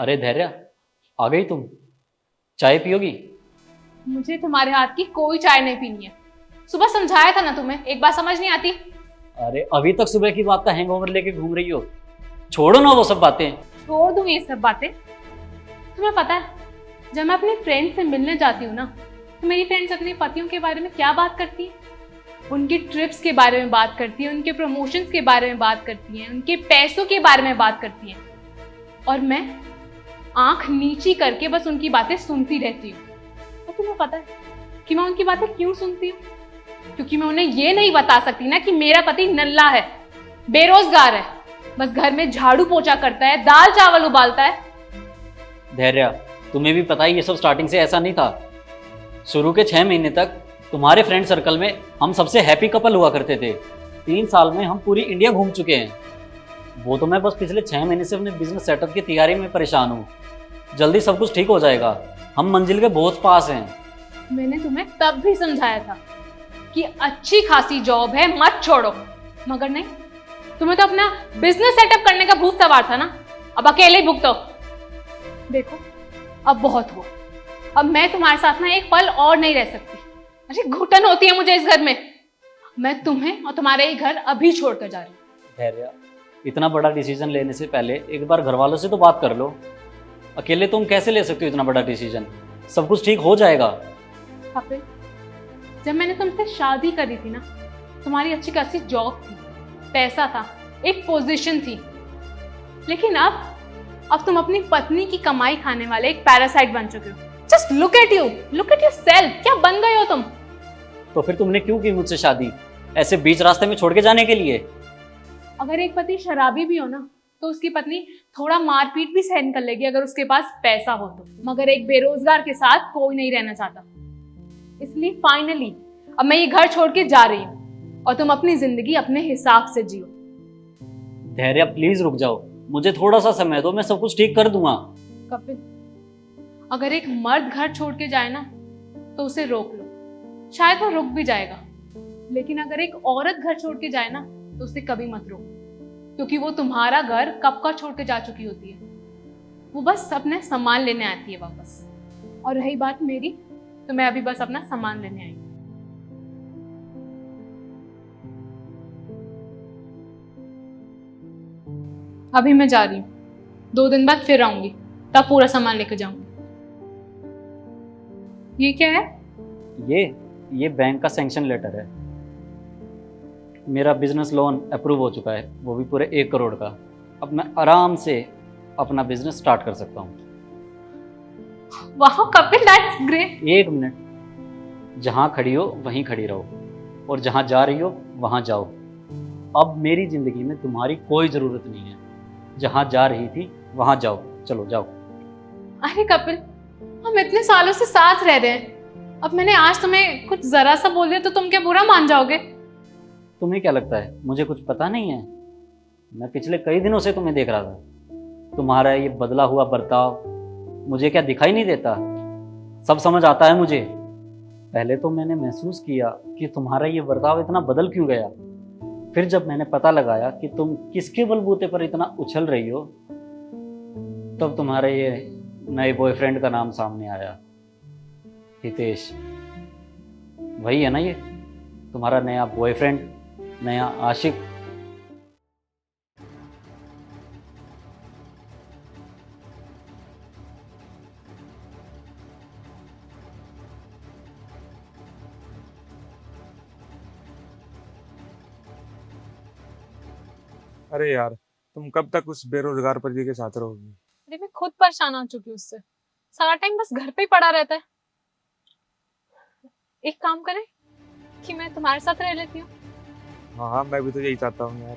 अरे धैर्य, आ गई तुम? चाय पियोगी? मुझे तुम्हारे हाथ की कोई चाय नहीं पीनी है। सुबह समझाया था ना तुम्हें, एक बात समझ नहीं आती। अरे अभी तक सुबह की बात का हैंगओवर लेके घूम रही हो। छोड़ो ना वो सब बातें। छोड़ दूं ये सब बातें। तुम्हें पता है, जब मैं अपने फ्रेंड से मिलने जाती हूँ ना, तो मेरी फ्रेंड्स अपने पतियों के बारे में क्या बात करती है? उनकी ट्रिप्स के बारे में बात करती है, उनके प्रमोशंस के बारे में बात करती हैं, उनके पैसों के बारे में बात करती हैं। और मैं आंख नीची करके बस उनकी बातें सुनती रहती हूँ। और तुम्हें पता है कि मैं उनकी बातें क्यों सुनती हूँ? क्योंकि मैं उन्हें ये नहीं बता सकती ना कि मेरा पति नल्ला है, बेरोजगार है, बस घर में झाड़ू पोछा करता है, दाल चावल उबालता है। धैर्य, तुम्हें भी पता है ये सब स्टार्टिंग से ऐसा नहीं था। शुरू के 6 महीने तक तुम्हारे फ्रेंड सर्कल में हम सबसे हैप्पी कपल हुआ करते थे। 3 साल में हम पूरी इंडिया घूम चुके हैं। वो तो मैं बस पिछले 6 महीने से अपने बिजनेस सेटअप की तैयारी में परेशान हूँ। जल्दी सब कुछ ठीक हो जाएगा, हम मंजिल के बहुत पास हैं। मैंने तुम्हें तब भी समझाया था कि अच्छी खासी जॉब है, मत छोड़ो, मगर नहीं, तुम्हें तो अपना बिजनेस सेटअप करने का भूत सवार था ना। अब अकेले ही भुगतो। देखो, अब बहुत हुआ। अब मैं तुम्हारे साथ ना एक पल और नहीं रह सकती। अरे घुटन होती है मुझे इस घर में। मैं तुम्हें और तुम्हारे ये घर अभी छोड़कर जा रही हूँ। धैर्य, इतना बड़ा डिसीजन लेने से पहले एक बार घर वालों से तो बात कर लो। अकेले तुम कैसे ले सकते हो इतना बड़ा डिसीजन? सब कुछ ठीक हो जाएगा। कपिल, जब मैंने तुमसे शादी करी थी ना, तुम्हारी अच्छी खासी जॉब थी, पैसा था, एक पोजीशन थी। लेकिन अब तुम अपनी पत्नी की कमाई खाने वाले एक पैरासाइट बन चुके हो। Just look at you, look at yourself. क्या बन गए हो तुम? तो फिर तुमने क्यों की मुझसे शादी? ऐसे बीच रास्ते में छोड़ के जाने के लिए? अगर एक पति शराबी भी हो ना, तो उसकी पत्नी थोड़ा मारपीट भी सहन कर लेगी अगर उसके पास पैसा हो तो। मगर एक बेरोजगार के साथ कोई नहीं रहना चाहता। इसलिए फाइनली अब मैं ये घर छोड़ के जा रही हूँ और तुम अपनी जिंदगी अपने हिसाब से जियो। धैर्य, प्लीज रुक जाओ, मुझे थोड़ा सा समय दो, मैं सब कुछ ठीक कर दूंगा। कपिल, अगर एक मर्द घर छोड़ के जाए ना, तो उसे रोक लो, शायद वो रुक भी जाएगा। लेकिन अगर एक औरत घर छोड़ के जाए ना, तो उसे कभी मत रोको, क्योंकि वो तुम्हारा घर कब का छोड़ के जा चुकी होती है। वो बस अपने सामान लेने आती है वापस। और रही बात मेरी, तो मैं अभी बस अपना सामान लेने आई हूँ। अभी मैं जा रही हूँ, 2 दिन बाद फिर आऊंगी, तब पूरा सामान लेकर जाऊंगी। ये क्या है? ये बैंक का सैंक्शन लेटर है। मेरा बिजनेस लोन अप्रूव हो चुका है, वो भी पूरे 1 करोड़ का। अब मैं आराम से अपना बिजनेस स्टार्ट कर सकता हूँ। वाह कपिल, दैट्स ग्रेट। 1 मिनट, जहाँ खड़ी हो वहीं खड़ी रहो, और जहाँ जा रही हो वहाँ जाओ। अब मेरी जिंदगी में तुम्हारी कोई ज़रूरत नहीं है। जहाँ जा रही थी वहाँ जाओ, चलो जाओ। अरे कपिल, हम इतने सालों से साथ रह रहे हैं, अब मैंने आज तुम्हें कुछ जरा सा बोल दिया तो तुम क्या बुरा मान जाओगे? तुम्हें क्या लगता है मुझे कुछ पता नहीं है? मैं पिछले कई दिनों से तुम्हें देख रहा था। तुम्हारा ये बदला हुआ बर्ताव मुझे क्या दिखाई नहीं देता? सब समझ आता है मुझे। पहले तो मैंने महसूस किया कि तुम्हारा ये बर्ताव इतना बदल क्यों गया। फिर जब मैंने पता लगाया कि तुम किसके बलबूते पर इतना उछल रही हो, तब तुम्हारे ये नए बॉयफ्रेंड का नाम सामने आया, हितेश। वही है ना ये तुम्हारा नया बॉयफ्रेंड, नया आशिक? अरे यार, तुम कब तक उस बेरोजगार पति के साथ रहोगी? अरे मैं खुद परेशान हो चुकी हूँ उससे। सारा टाइम बस घर पे ही पड़ा रहता है। एक काम करें कि मैं तुम्हारे साथ रह लेती हूँ। हाँ हाँ, मैं भी तो यही चाहता हूँ यार।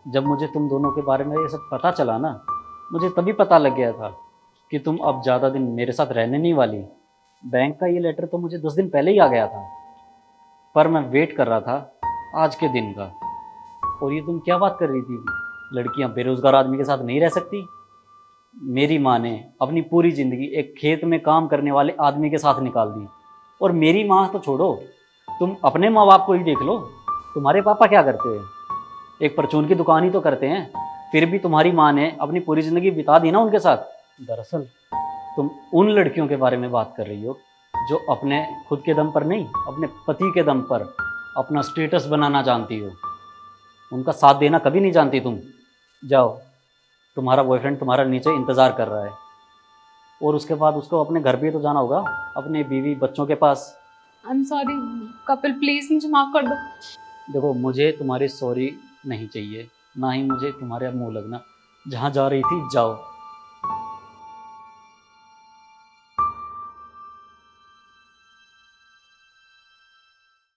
जब मुझे तुम दोनों के बारे में ये सब पता चला ना, मुझे तभी पता लग गया था कि तुम अब ज़्यादा दिन मेरे साथ रहने नहीं वाली। बैंक का ये लेटर तो मुझे 10 दिन पहले ही आ गया था, पर मैं वेट कर रहा था आज के दिन का। और ये तुम क्या बात कर रही थी, लड़कियां बेरोजगार आदमी के साथ नहीं रह सकती? मेरी माँ ने अपनी पूरी ज़िंदगी एक खेत में काम करने वाले आदमी के साथ निकाल दी। और मेरी माँ तो छोड़ो, तुम अपने माँ बाप को ही देख लो। तुम्हारे पापा क्या करते हैं? एक परचून की दुकान ही तो करते हैं, फिर भी तुम्हारी माँ ने अपनी पूरी ज़िंदगी बिता दी ना उनके साथ। दरअसल तुम उन लड़कियों के बारे में बात कर रही हो जो अपने खुद के दम पर नहीं, अपने पति के दम पर अपना स्टेटस बनाना जानती हो। उनका साथ देना कभी नहीं जानती तुम। जाओ, तुम्हारा बॉयफ्रेंड तुम्हारा नीचे इंतज़ार कर रहा है, और उसके बाद उसको अपने घर भी तो जाना होगा, अपने बीवी बच्चों के पास। I am sorry Kapil, please मुझे माफ़ कर दो। देखो, मुझे तुम्हारी सॉरी नहीं चाहिए, ना ही मुझे तुम्हारे मुंह लगना। जहाँ जा रही थी जाओ,